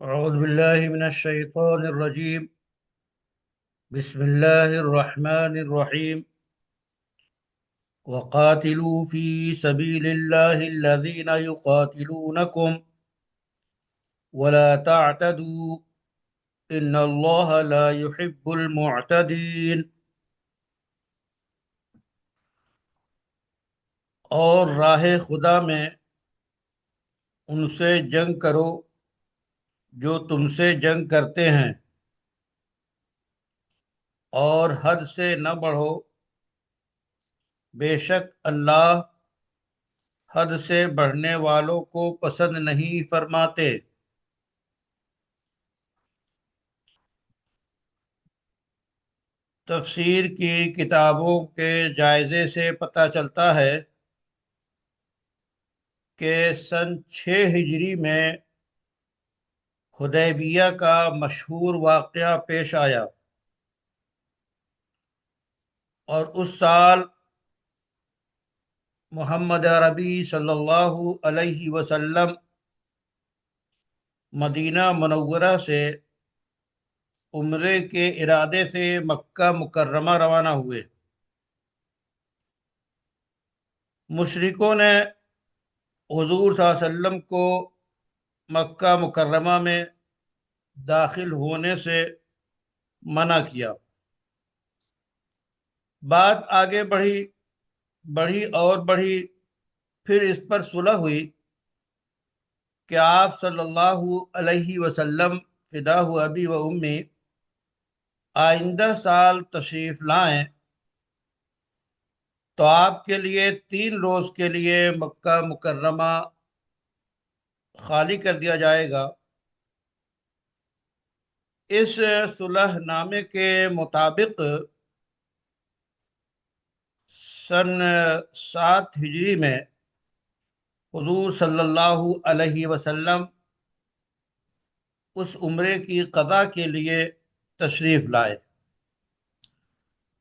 أعوذ بالله من الشيطان الرجيم. بسم الله الرحمن الرحيم. وقاتلوا في سبيل الله الذين يقاتلونكم ولا تعتدوا إن الله لا يحب المعتدين. اور راہ خدا میں ان سے جنگ کرو جو تم سے جنگ کرتے ہیں، اور حد سے نہ بڑھو، بے شک اللہ حد سے بڑھنے والوں کو پسند نہیں فرماتے۔ تفسیر کی کتابوں کے جائزے سے پتہ چلتا ہے کہ سن 6 ہجری میں حدیبیہ کا مشہور واقعہ پیش آیا، اور اس سال محمد عربی صلی اللہ علیہ وسلم مدینہ منورہ سے عمرے کے ارادے سے مکہ مکرمہ روانہ ہوئے۔ مشرکوں نے حضور صلی اللہ علیہ وسلم کو مکہ مکرمہ میں داخل ہونے سے منع کیا۔ بات آگے بڑھی اور بڑھی، پھر اس پر صلح ہوئی کہ آپ صلی اللہ علیہ وسلم فداہ ابی و امی آئندہ سال تشریف لائیں تو آپ کے لیے 3 روز کے لیے مکہ مکرمہ خالی کر دیا جائے گا۔ اس صلح نامے کے مطابق سن 7 ہجری میں حضور صلی اللہ علیہ وسلم اس عمرے کی قضاء کے لیے تشریف لائے،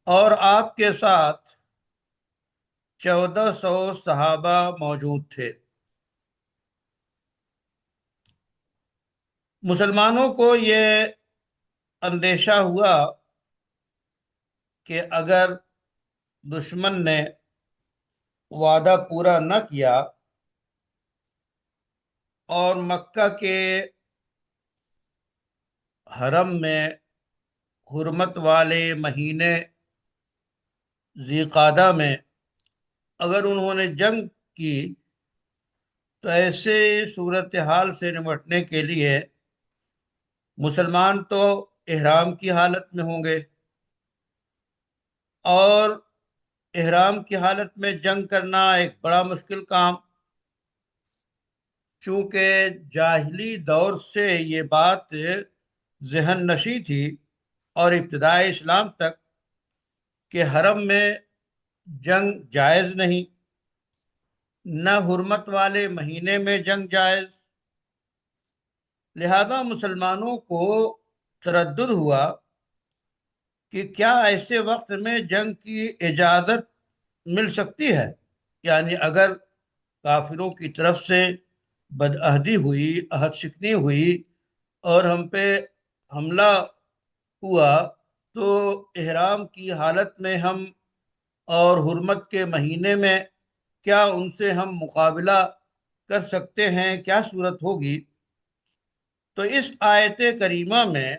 اور آپ کے ساتھ 1400 صحابہ موجود تھے۔ مسلمانوں کو یہ اندیشہ ہوا کہ اگر دشمن نے وعدہ پورا نہ کیا اور مکہ کے حرم میں حرمت والے مہینے ذی قعدہ میں اگر انہوں نے جنگ کی، تو ایسے صورتحال سے نمٹنے کے لیے مسلمان تو احرام کی حالت میں ہوں گے، اور احرام کی حالت میں جنگ کرنا ایک بڑا مشکل کام، چونکہ جاہلی دور سے یہ بات ذہن نشیں تھی اور ابتدائے اسلام تک کہ حرم میں جنگ جائز نہیں، نہ حرمت والے مہینے میں جنگ جائز۔ لہذا مسلمانوں کو تردد ہوا کہ کیا ایسے وقت میں جنگ کی اجازت مل سکتی ہے، یعنی اگر کافروں کی طرف سے بدعہدی ہوئی، عہد شکنی ہوئی اور ہم پہ حملہ ہوا، تو احرام کی حالت میں ہم اور حرمت کے مہینے میں کیا ان سے ہم مقابلہ کر سکتے ہیں؟ کیا صورت ہوگی؟ تو اس آیت کریمہ میں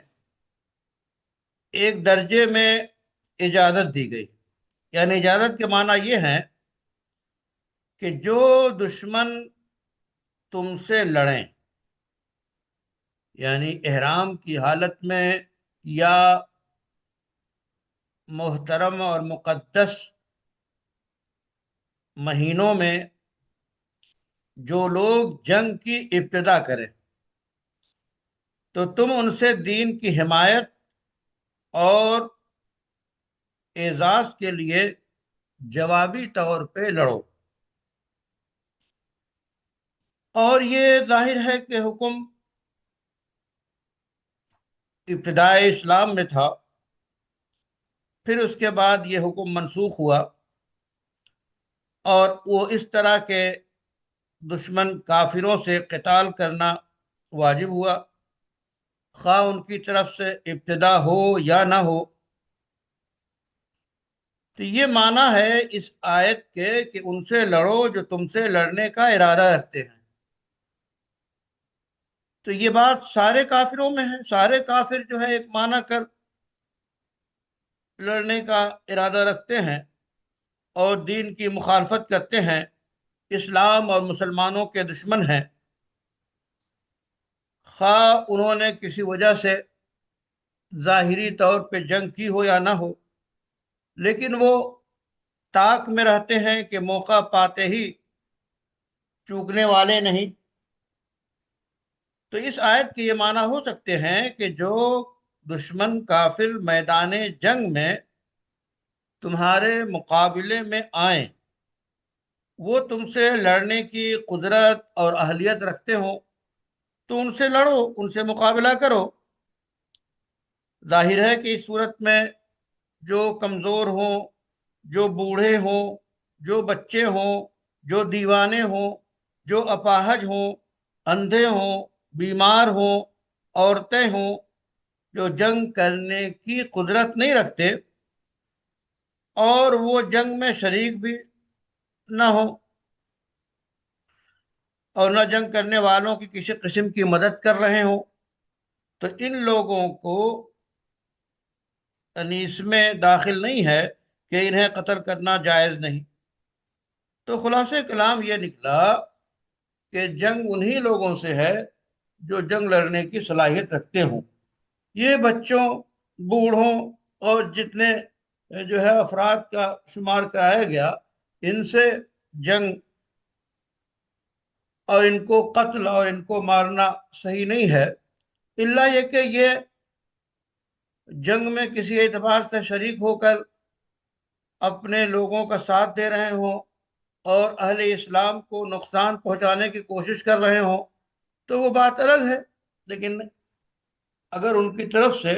ایک درجے میں اجازت دی گئی، یعنی اجازت کے معنی یہ ہے کہ جو دشمن تم سے لڑیں، یعنی احرام کی حالت میں یا محترم اور مقدس مہینوں میں جو لوگ جنگ کی ابتدا کریں، تو تم ان سے دین کی حمایت اور اعزاز کے لیے جوابی طور پہ لڑو۔ اور یہ ظاہر ہے کہ حکم ابتدائے اسلام میں تھا، پھر اس کے بعد یہ حکم منسوخ ہوا، اور وہ اس طرح کے دشمن کافروں سے قتال کرنا واجب ہوا۔ خواہ ان کی طرف سے ابتدا ہو یا نہ ہو۔ تو یہ معنی ہے اس آیت کے کہ ان سے لڑو جو تم سے لڑنے کا ارادہ رکھتے ہیں۔ تو یہ بات سارے کافروں میں ہے، سارے کافر جو ہے ایک معنی کر لڑنے کا ارادہ رکھتے ہیں اور دین کی مخالفت کرتے ہیں، اسلام اور مسلمانوں کے دشمن ہیں، خواہ انہوں نے کسی وجہ سے ظاہری طور پہ جنگ کی ہو یا نہ ہو، لیکن وہ طاق میں رہتے ہیں کہ موقع پاتے ہی چوکنے والے نہیں۔ تو اس آیت کے یہ معنی ہو سکتے ہیں کہ جو دشمن کافر میدان جنگ میں تمہارے مقابلے میں آئیں، وہ تم سے لڑنے کی قدرت اور اہلیت رکھتے ہوں تو ان سے لڑو، ان سے مقابلہ کرو۔ ظاہر ہے کہ اس صورت میں جو کمزور ہوں، جو بوڑھے ہوں، جو بچے ہوں، جو دیوانے ہوں، جو اپاہج ہوں، اندھے ہوں، بیمار ہوں، عورتیں ہوں، جو جنگ کرنے کی قدرت نہیں رکھتے اور وہ جنگ میں شریک بھی نہ ہو اور نہ جنگ کرنے والوں کی کسی قسم کی مدد کر رہے ہوں، تو ان لوگوں کو انیس میں داخل نہیں ہے کہ انہیں قتل کرنا جائز نہیں۔ تو خلاصہ کلام یہ نکلا کہ جنگ انہی لوگوں سے ہے جو جنگ لڑنے کی صلاحیت رکھتے ہوں۔ یہ بچوں، بوڑھوں اور جتنے جو ہے افراد کا شمار کرایا گیا، ان سے جنگ اور ان کو قتل اور ان کو مارنا صحیح نہیں ہے، الا یہ کہ یہ جنگ میں کسی اعتبار سے شریک ہو کر اپنے لوگوں کا ساتھ دے رہے ہوں اور اہل اسلام کو نقصان پہنچانے کی کوشش کر رہے ہوں تو وہ بات الگ ہے، لیکن اگر ان کی طرف سے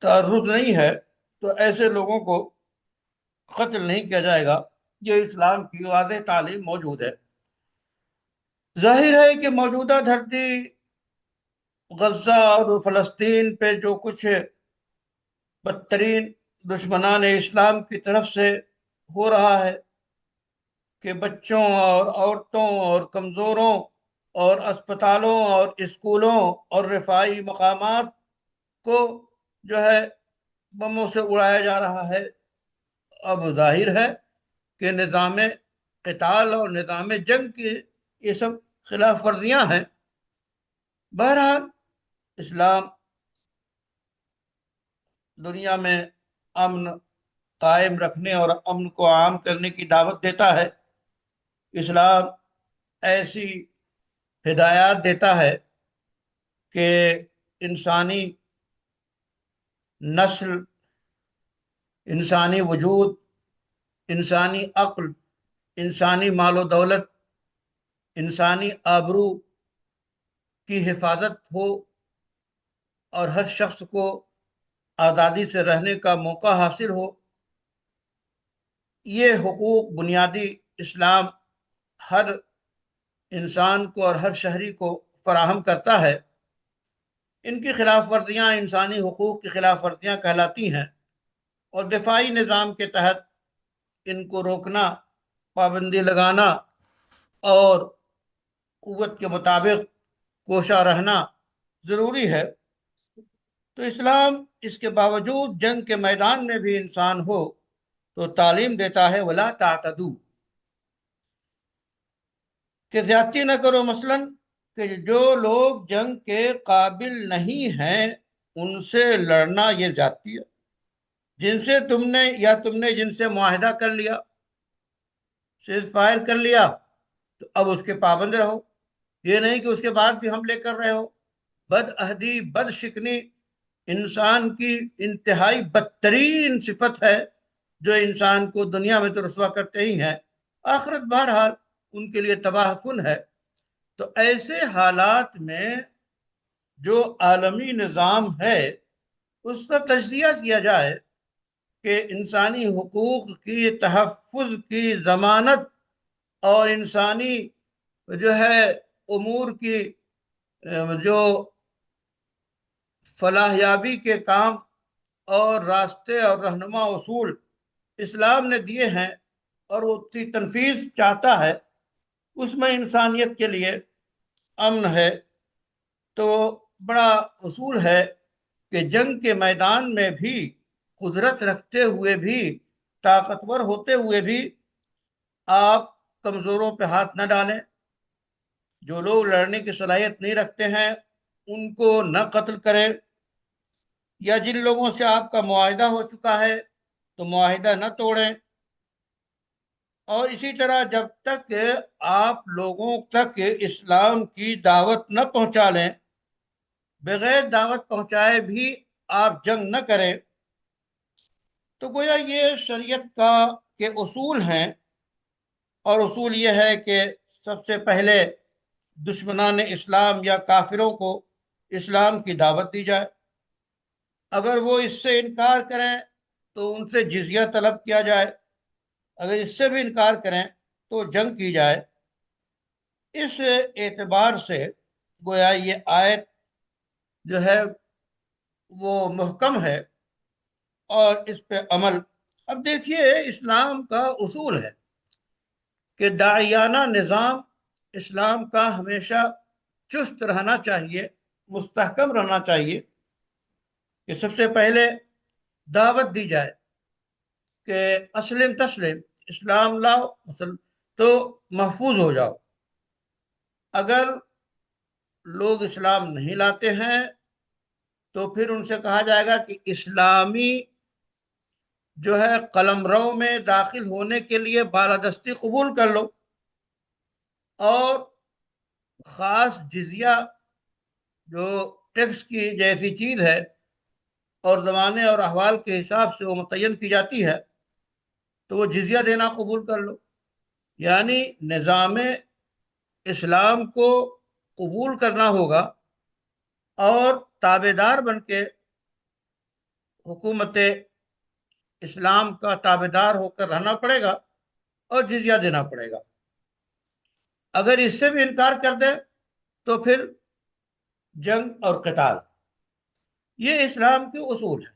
تعرض نہیں ہے تو ایسے لوگوں کو قتل نہیں کیا جائے گا۔ یہ اسلام کی واضح تعلیم موجود ہے۔ ظاہر ہے کہ موجودہ دھرتی غزہ اور فلسطین پہ جو کچھ بدترین دشمنان اسلام کی طرف سے ہو رہا ہے کہ بچوں اور عورتوں اور کمزوروں اور اسپتالوں اور اسکولوں اور رفاہی مقامات کو جو ہے بموں سے اڑایا جا رہا ہے، اب ظاہر ہے کہ نظام قتال اور نظام جنگ کی یہ سب خلاف ورزیاں ہیں۔ بہرحال اسلام دنیا میں امن قائم رکھنے اور امن کو عام کرنے کی دعوت دیتا ہے۔ اسلام ایسی ہدایات دیتا ہے کہ انسانی نسل، انسانی وجود، انسانی عقل، انسانی مال و دولت، انسانی آبرو کی حفاظت ہو اور ہر شخص کو آزادی سے رہنے کا موقع حاصل ہو۔ یہ حقوق بنیادی اسلام ہر انسان کو اور ہر شہری کو فراہم کرتا ہے۔ ان کی خلاف ورزیاں انسانی حقوق کی خلاف ورزیاں کہلاتی ہیں اور دفاعی نظام کے تحت ان کو روکنا، پابندی لگانا اور قوت کے مطابق کوشاں رہنا ضروری ہے۔ تو اسلام اس کے باوجود جنگ کے میدان میں بھی انسان ہو تو تعلیم دیتا ہے ولا تعتدو، کہ زیادتی نہ کرو۔ مثلا کہ جو لوگ جنگ کے قابل نہیں ہیں ان سے لڑنا یہ زیادتی ہے۔ جن سے تم نے جن سے معاہدہ کر لیا، سیز فائر کر لیا، تو اب اس کے پابند رہو، یہ نہیں کہ اس کے بعد بھی حملے کر رہے ہو۔ بد عہدی، بد شکنی انسان کی انتہائی بدترین صفت ہے جو انسان کو دنیا میں تو رسوا کرتے ہی ہیں، آخرت بہرحال ان کے لیے تباہ کن ہے۔ تو ایسے حالات میں جو عالمی نظام ہے اس کا تجزیہ کیا جائے کہ انسانی حقوق کی تحفظ کی ضمانت اور انسانی جو ہے امور کی جو فلاح یابی کے کام اور راستے اور رہنما اصول اسلام نے دیے ہیں اور وہ اس کی تنفیذ چاہتا ہے، اس میں انسانیت کے لیے امن ہے۔ تو بڑا اصول ہے کہ جنگ کے میدان میں بھی قدرت رکھتے ہوئے بھی، طاقتور ہوتے ہوئے بھی، آپ کمزوروں پہ ہاتھ نہ ڈالیں۔ جو لوگ لڑنے کی صلاحیت نہیں رکھتے ہیں ان کو نہ قتل کریں، یا جن لوگوں سے آپ کا معاہدہ ہو چکا ہے تو معاہدہ نہ توڑیں۔ اور اسی طرح جب تک آپ لوگوں تک اسلام کی دعوت نہ پہنچا لیں، بغیر دعوت پہنچائے بھی آپ جنگ نہ کریں، تو گویا یہ شریعت کا کے اصول ہیں۔ اور اصول یہ ہے کہ سب سے پہلے دشمنان اسلام یا کافروں کو اسلام کی دعوت دی جائے، اگر وہ اس سے انکار کریں تو ان سے جزیہ طلب کیا جائے، اگر اس سے بھی انکار کریں تو جنگ کی جائے۔ اس اعتبار سے گویا یہ آیت جو ہے وہ محکم ہے اور اس پہ عمل۔ اب دیکھیے، اسلام کا اصول ہے کہ داعیانہ نظام اسلام کا ہمیشہ چست رہنا چاہیے، مستحکم رہنا چاہیے، کہ سب سے پہلے دعوت دی جائے کہ اسلم تسلم، اسلام لاؤ تو محفوظ ہو جاؤ۔ اگر لوگ اسلام نہیں لاتے ہیں تو پھر ان سے کہا جائے گا کہ اسلامی جو ہے قلمرو میں داخل ہونے کے لیے بالادستی قبول کر لو، اور خاص جزیہ جو ٹیکس کی جیسی چیز ہے اور زمانے اور احوال کے حساب سے وہ متعین کی جاتی ہے، تو وہ جزیہ دینا قبول کر لو۔ یعنی نظام اسلام کو قبول کرنا ہوگا اور تابع دار بن کے حکومت اسلام کا تابع دار ہو کر رہنا پڑے گا اور جزیہ دینا پڑے گا۔ اگر اس سے بھی انکار کر دے تو پھر جنگ اور قتال۔ یہ اسلام کے اصول ہیں۔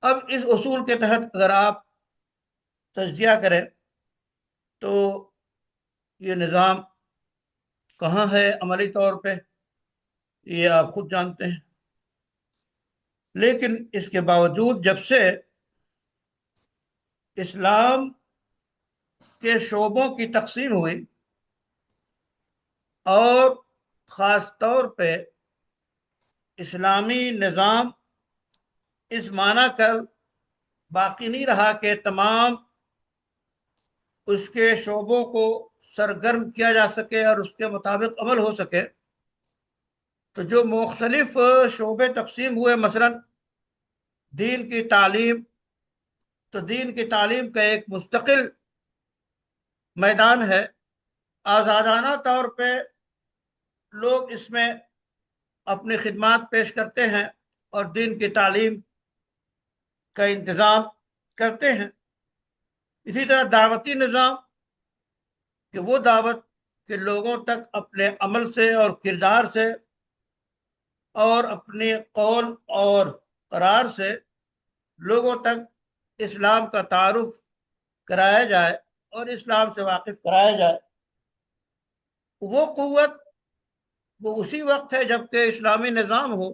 اب اس اصول کے تحت اگر آپ تجزیہ کریں تو یہ نظام کہاں ہے عملی طور پہ، یہ آپ خود جانتے ہیں۔ لیکن اس کے باوجود جب سے اسلام کے شعبوں کی تقسیم ہوئی اور خاص طور پہ اسلامی نظام اس معنی کر باقی نہیں رہا کہ تمام اس کے شعبوں کو سرگرم کیا جا سکے اور اس کے مطابق عمل ہو سکے، تو جو مختلف شعبے تقسیم ہوئے، مثلا دین کی تعلیم، تو دین کی تعلیم کا ایک مستقل میدان ہے، آزادانہ طور پہ لوگ اس میں اپنی خدمات پیش کرتے ہیں اور دین کی تعلیم کا انتظام کرتے ہیں۔ اسی طرح دعوتی نظام، کہ وہ دعوت کہ لوگوں تک اپنے عمل سے اور کردار سے اور اپنے قول اور قرار سے لوگوں تک اسلام کا تعارف کرایا جائے اور اسلام سے واقف کرایا جائے۔ وہ قوت وہ اسی وقت ہے جب کہ اسلامی نظام ہو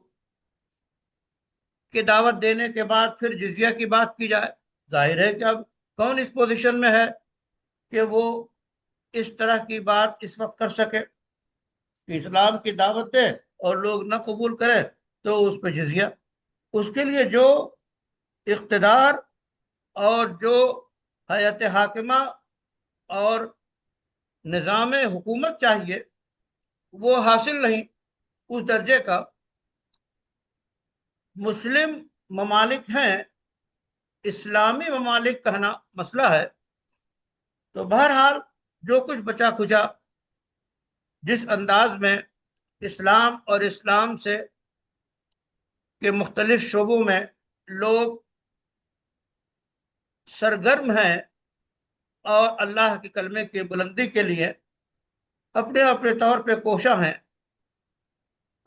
کہ دعوت دینے کے بعد پھر جزیہ کی بات کی جائے۔ ظاہر ہے کہ اب کون اس پوزیشن میں ہے کہ وہ اس طرح کی بات اس وقت کر سکے کہ اسلام کی دعوت دے اور لوگ نہ قبول کرے تو اس پہ جزیہ۔ اس کے لیے جو اقتدار اور جو حیات حاکمہ اور نظام حکومت چاہیے وہ حاصل نہیں اس درجے کا۔ مسلم ممالک ہیں، اسلامی ممالک کہنا مسئلہ ہے۔ تو بہرحال جو کچھ بچا کھچا جس انداز میں اسلام اور اسلام سے کے مختلف شعبوں میں لوگ سرگرم ہیں اور اللہ کے کلمے کی بلندی کے لیے اپنے اپنے طور پہ کوشاں ہیں،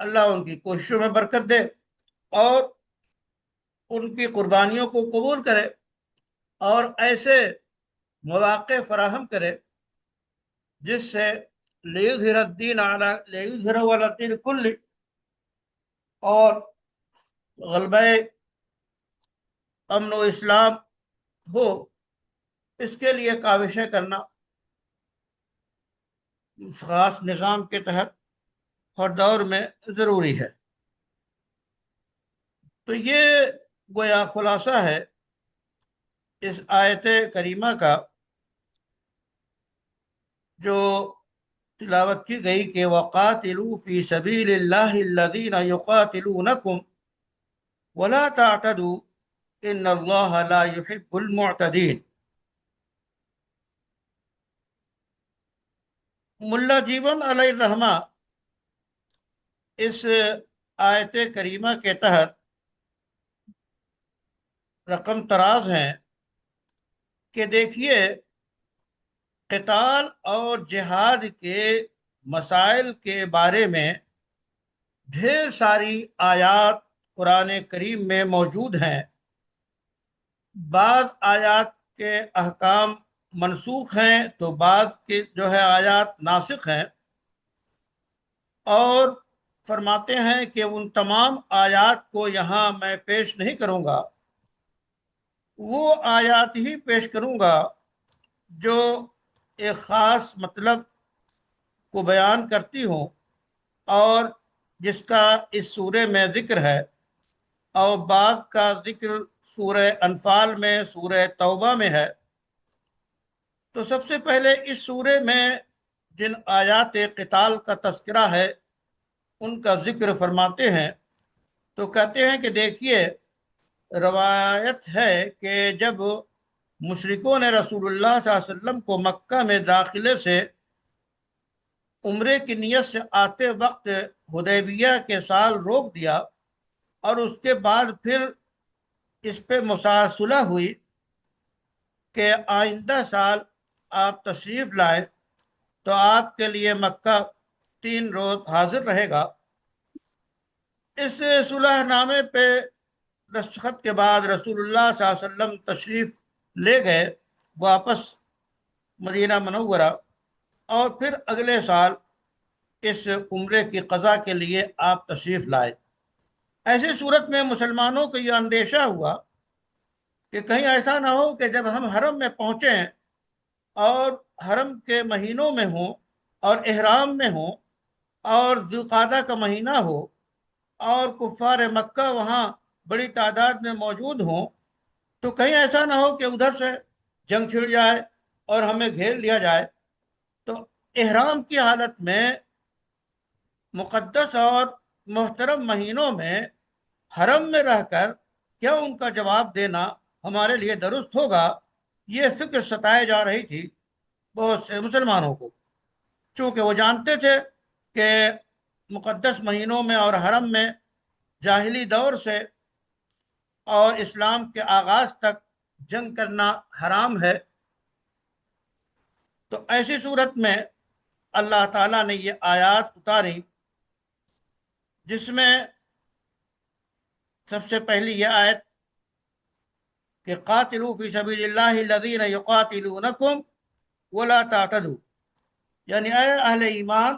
اللہ ان کی کوششوں میں برکت دے اور ان کی قربانیوں کو قبول کرے اور ایسے مواقع فراہم کرے جس سے لیظہر علی الدین کل اور غلبہ امن و اسلام ہو، اس کے لیے کاوشیں کرنا خاص نظام کے تحت ہر دور میں ضروری ہے۔ تو یہ گویا خلاصہ ہے اس آیت کریمہ کا جو تلاوت کی گئی کہ وَقَاتِلُوا فِي سَبِيلِ اللَّهِ الَّذِينَ يُقَاتِلُونَكُمْ وَلَا تَعْتَدُوا إِنَّ اللَّهَ لَا يُحِبُّ الْمُعْتَدِينَ۔ ملا جیون علیہ الرحمہ اس آیت کریمہ کے تحت رقم تراز ہیں کہ دیکھیے قتال اور جہاد کے مسائل کے بارے میں ڈھیر ساری آیات قرآن کریم میں موجود ہیں۔ بعض آیات کے احکام منسوخ ہیں تو بعض کے جو ہے آیات ناسخ ہیں، اور فرماتے ہیں کہ ان تمام آیات کو یہاں میں پیش نہیں کروں گا، وہ آیات ہی پیش کروں گا جو ایک خاص مطلب کو بیان کرتی ہوں اور جس کا اس سورے میں ذکر ہے، اور بعض کا ذکر سورہ انفال میں، سورہ توبہ میں ہے۔ تو سب سے پہلے اس سورے میں جن آیات قتال کا تذکرہ ہے ان کا ذکر فرماتے ہیں، تو کہتے ہیں کہ دیکھیے روایت ہے کہ جب مشرکوں نے رسول اللہ صلی اللہ علیہ وسلم کو مکہ میں داخلے سے عمرے کی نیت سے آتے وقت حدیبیہ کے سال روک دیا، اور اس کے بعد پھر اس پہ صلح ہوئی کہ آئندہ سال آپ تشریف لائے تو آپ کے لیے مکہ 3 روز حاضر رہے گا۔ اس صلح نامے پہ دستخط کے بعد رسول اللہ صلی اللہ علیہ وسلم تشریف لے گئے واپس مدینہ منورہ، اور پھر اگلے سال اس عمرے کی قضا کے لیے آپ تشریف لائے۔ ایسی صورت میں مسلمانوں کو یہ اندیشہ ہوا کہ کہیں ایسا نہ ہو کہ جب ہم حرم میں پہنچیں اور حرم کے مہینوں میں ہوں اور احرام میں ہوں اور ذوالقعدہ کا مہینہ ہو اور کفار مکہ وہاں بڑی تعداد میں موجود ہوں، تو کہیں ایسا نہ ہو کہ ادھر سے جنگ چھڑ جائے اور ہمیں گھیر لیا جائے۔ تو احرام کی حالت میں مقدس اور محترم مہینوں میں حرم میں رہ کر کیا ان کا جواب دینا ہمارے لیے درست ہوگا؟ یہ فکر ستائے جا رہی تھی بہت سے مسلمانوں کو، چونکہ وہ جانتے تھے کہ مقدس مہینوں میں اور حرم میں جاہلی دور سے اور اسلام کے آغاز تک جنگ کرنا حرام ہے۔ تو ایسی صورت میں اللہ تعالیٰ نے یہ آیات اتاری جس میں سب سے پہلی یہ آیت کہ قاتلوا فی سبیل اللہ الذین یقاتلونکم ولا تعتدوا، یعنی اے اہل ایمان،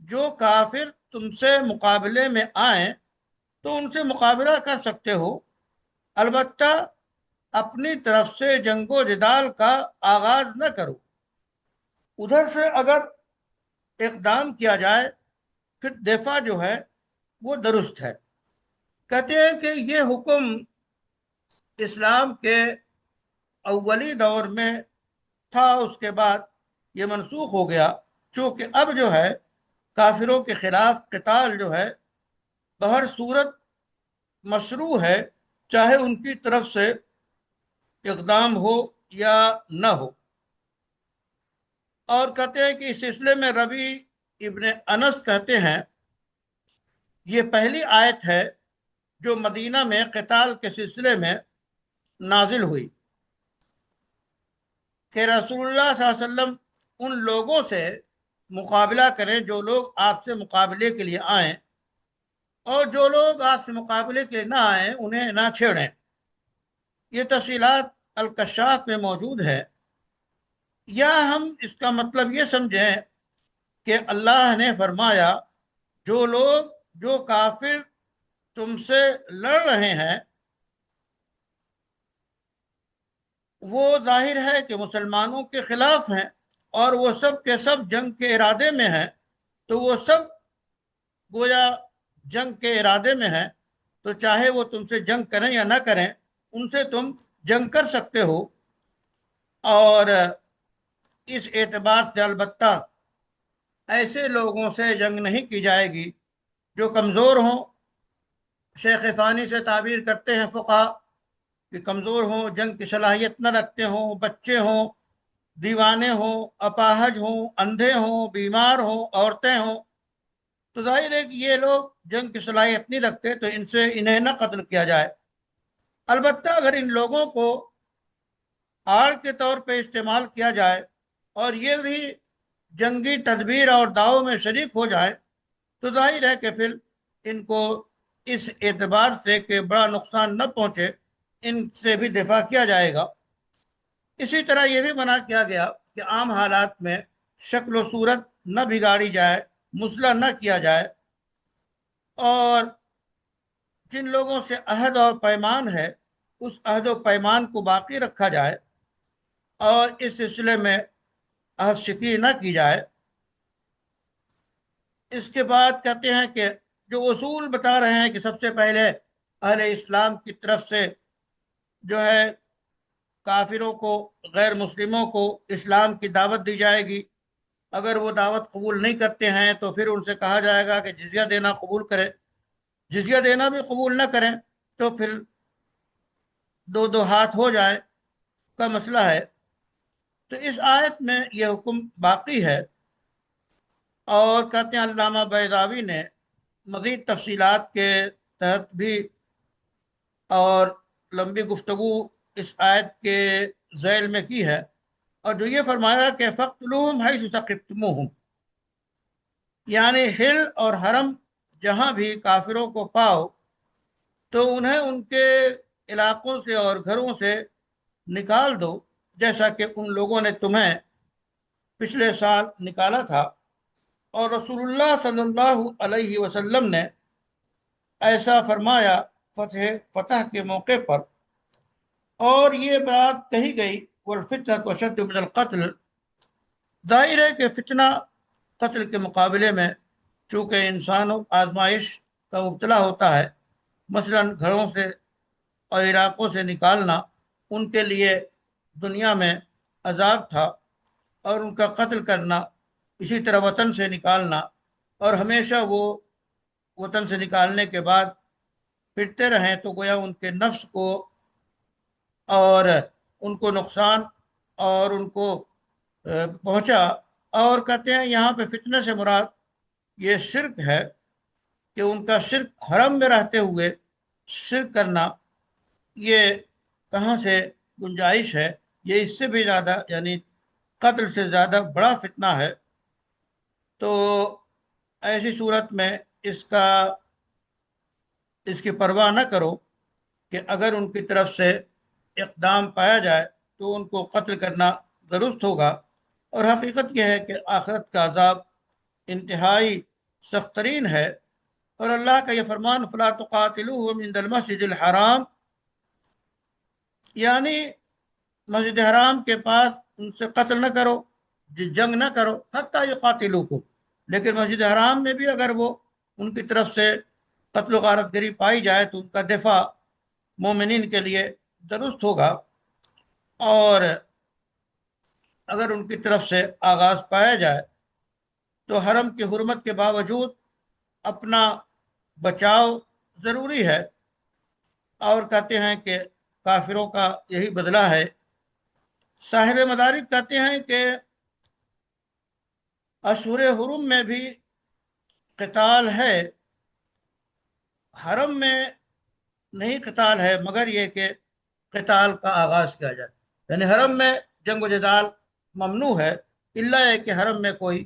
جو کافر تم سے مقابلے میں آئیں تو ان سے مقابلہ کر سکتے ہو، البتہ اپنی طرف سے جنگ و جدال کا آغاز نہ کرو۔ ادھر سے اگر اقدام کیا جائے پھر دفاع جو ہے وہ درست ہے۔ کہتے ہیں کہ یہ حکم اسلام کے اولی دور میں تھا، اس کے بعد یہ منسوخ ہو گیا، چونکہ اب جو ہے کافروں کے خلاف قتال جو ہے بہر صورت مشروع ہے، چاہے ان کی طرف سے اقدام ہو یا نہ ہو۔ اور کہتے ہیں کہ اس سلسلے میں ربی ابن انس کہتے ہیں یہ پہلی آیت ہے جو مدینہ میں قتال کے سلسلے میں نازل ہوئی کہ رسول اللہ صلی اللہ علیہ وسلم ان لوگوں سے مقابلہ کریں، جو لوگ آپ سے مقابلے کے لیے آئیں، اور جو لوگ آپ سے مقابلے کے لیے نہ آئیں انہیں نہ چھیڑیں۔ یہ تفصیلات الکشاف میں موجود ہے۔ یا ہم اس کا مطلب یہ سمجھیں کہ اللہ نے فرمایا جو لوگ، جو کافر تم سے لڑ رہے ہیں، وہ ظاہر ہے کہ مسلمانوں کے خلاف ہیں، اور وہ سب کے سب جنگ کے ارادے میں ہیں، تو وہ سب گویا جنگ کے ارادے میں ہیں، تو چاہے وہ تم سے جنگ کریں یا نہ کریں، ان سے تم جنگ کر سکتے ہو۔ اور اس اعتبار سے البتہ ایسے لوگوں سے جنگ نہیں کی جائے گی جو کمزور ہوں۔ شیخ ثانی سے تعبیر کرتے ہیں فقہا کہ کمزور ہوں، جنگ کی صلاحیت نہ رکھتے ہوں، بچے ہوں، دیوانے ہوں، اپاہج ہوں، اندھے ہوں، بیمار ہوں، عورتیں ہوں، تو ظاہر ہے کہ یہ لوگ جنگ کی صلاحیت نہیں رکھتے، تو انہیں نہ قتل کیا جائے۔ البتہ اگر ان لوگوں کو آڑ کے طور پہ استعمال کیا جائے اور یہ بھی جنگی تدبیر اور داؤ میں شریک ہو جائے، تو ظاہر ہے کہ پھر ان کو اس اعتبار سے کہ بڑا نقصان نہ پہنچے، ان سے بھی دفاع کیا جائے گا۔ اسی طرح یہ بھی منع کیا گیا کہ عام حالات میں شکل و صورت نہ بگاڑی جائے، مسلح نہ کیا جائے، اور جن لوگوں سے عہد اور پیمان ہے اس عہد و پیمان کو باقی رکھا جائے، اور اس سلسلے میں عہد شکنی نہ کی جائے۔ اس کے بعد کہتے ہیں کہ جو اصول بتا رہے ہیں کہ سب سے پہلے اہل اسلام کی طرف سے جو ہے کافروں کو، غیر مسلموں کو اسلام کی دعوت دی جائے گی۔ اگر وہ دعوت قبول نہیں کرتے ہیں تو پھر ان سے کہا جائے گا کہ جزیہ دینا قبول کریں۔ جزیہ دینا بھی قبول نہ کریں تو پھر دو دو ہاتھ ہو جائے کا مسئلہ ہے۔ تو اس آیت میں یہ حکم باقی ہے۔ اور کہتے ہیں علامہ بیضاوی نے مزید تفصیلات کے تحت بھی اور لمبی گفتگو اس آیت کے ذیل میں کی ہے، اور جو یہ فرمایا کہ فَاقْتُلُوهُمْ حَيْثُ ثَقِفْتُمُوهُمْ، یعنی ہل اور حرم جہاں بھی کافروں کو پاؤ تو انہیں ان کے علاقوں سے اور گھروں سے نکال دو، جیسا کہ ان لوگوں نے تمہیں پچھلے سال نکالا تھا۔ اور رسول اللہ صلی اللہ علیہ وسلم نے ایسا فرمایا فتح کے موقع پر۔ اور یہ بات کہی گئی والفتنة أشد من القتل، ظاہر ہے کہ فتنہ قتل کے مقابلے میں چونکہ انسان آزمائش کا مبتلا ہوتا ہے، مثلا گھروں سے اور علاقوں سے نکالنا ان کے لیے دنیا میں عذاب تھا، اور ان کا قتل کرنا، اسی طرح وطن سے نکالنا، اور ہمیشہ وہ وطن سے نکالنے کے بعد پھرتے رہیں تو گویا ان کے نفس کو اور ان کو نقصان اور ان کو پہنچا۔ اور کہتے ہیں یہاں پہ فتنہ سے مراد یہ شرک ہے کہ ان کا شرک حرم میں رہتے ہوئے شرک کرنا، یہ کہاں سے گنجائش ہے؟ یہ اس سے بھی زیادہ، یعنی قتل سے زیادہ بڑا فتنہ ہے۔ تو ایسی صورت میں اس کی پرواہ نہ کرو کہ اگر ان کی طرف سے اقدام پایا جائے تو ان کو قتل کرنا درست ہوگا۔ اور حقیقت یہ ہے کہ آخرت کا عذاب انتہائی سخت ترین ہے۔ اور اللہ کا یہ فرمان فَلَا تُقَاتِلُوهُمْ عِنْدَ الْمَسْجِدِ الْحَرَامِ، یعنی مسجد حرام کے پاس ان سے قتل نہ کرو، جنگ نہ کرو، حتیٰ یقاتلوکم، لیکن مسجد حرام میں بھی اگر وہ ان کی طرف سے قتل و غارت گری پائی جائے تو ان کا دفاع مومنین کے لیے درست ہوگا۔ اور اگر ان کی طرف سے آغاز پایا جائے تو حرم کی حرمت کے باوجود اپنا بچاؤ ضروری ہے۔ اور کہتے ہیں کہ کافروں کا یہی بدلہ ہے۔ صاحب مدارک کہتے ہیں کہ اشہر حرم میں بھی قتال ہے، حرم میں نہیں قتال ہے، مگر یہ کہ قتال کا آغاز کیا جائے، یعنی حرم میں جنگ و جدال ممنوع ہے، الا ہے کہ حرم میں کوئی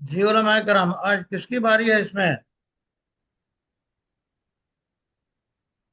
جی علماء کرام، آج کس کی باری ہے اس میں؟